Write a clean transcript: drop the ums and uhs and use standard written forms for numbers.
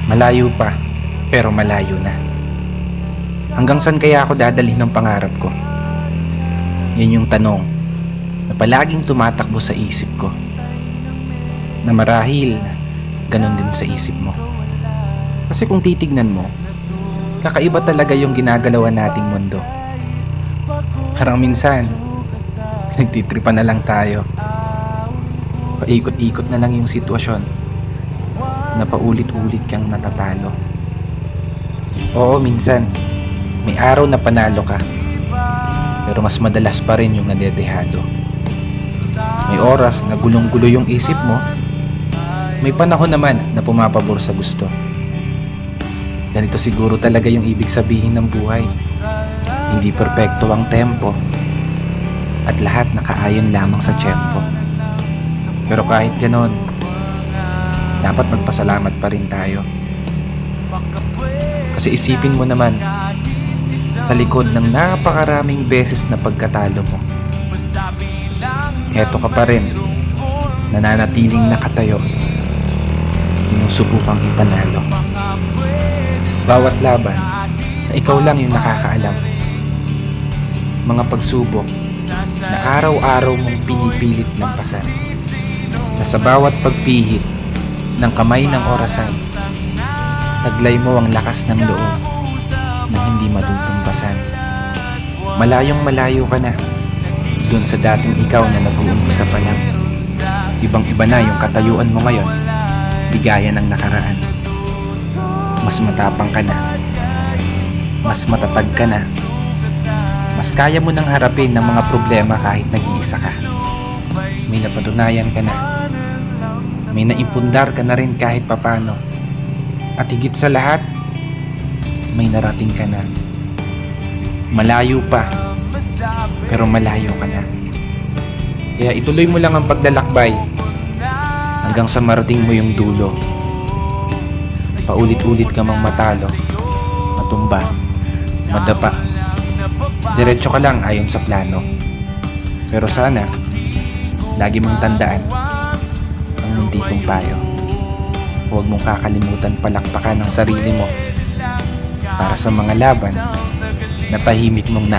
Malayo pa, pero malayo na. Hanggang saan kaya ako dadalhin ng pangarap ko? Yan yung tanong na palaging tumatakbo sa isip ko. Na marahil, ganun din sa isip mo. Kasi kung titignan mo, kakaiba talaga yung ginagalawan nating mundo. Parang minsan, nagtitripan na lang tayo. Paikot-ikot na lang yung sitwasyon na paulit-ulit kang natatalo. Oo, minsan may araw na panalo ka, pero mas madalas pa rin yung nadedehado. May oras na gulong-gulo yung isip mo, may panahon naman na pumapabor sa gusto. Ganito siguro talaga yung ibig sabihin ng buhay. Hindi perpekto ang tempo at lahat nakaayon lamang sa tiyempo. Pero kahit ganon, dapat magpasalamat pa rin tayo. Kasi isipin mo naman, sa likod ng napakaraming beses na pagkatalo mo, eto ka pa rin, nananatiling nakatayo, sinusubukang ipanalo. Bawat laban na ikaw lang yung nakakaalam. Mga pagsubok na araw-araw mong pinipilit lampasan, na sa bawat pagpihit ng kamay ng orasan, taglay mo ang lakas ng loob na hindi matutumbasan. Malayong malayo ka na dun sa dating ikaw na nag-uumpisa pa lang. Ibang iba na yung katayuan mo ngayon, di gaya ng nakaraan. Mas matapang ka na, mas matatag ka na, mas kaya mo nang harapin ng mga problema kahit nag-iisa ka. May napatunayan ka na, may naimpundar ka na rin kahit papano. At higit sa lahat, may narating ka na. Malayo pa, pero malayo ka na. Kaya ituloy mo lang ang paglalakbay hanggang sa marating mo yung dulo. Paulit-ulit ka mang matalo, matumba, madapa. Diretso ka lang ayon sa plano. Pero sana, lagi mong tandaan ang munti kong payo. Huwag mong kakalimutan palakpakan ang sarili mo para sa mga laban na tahimik mong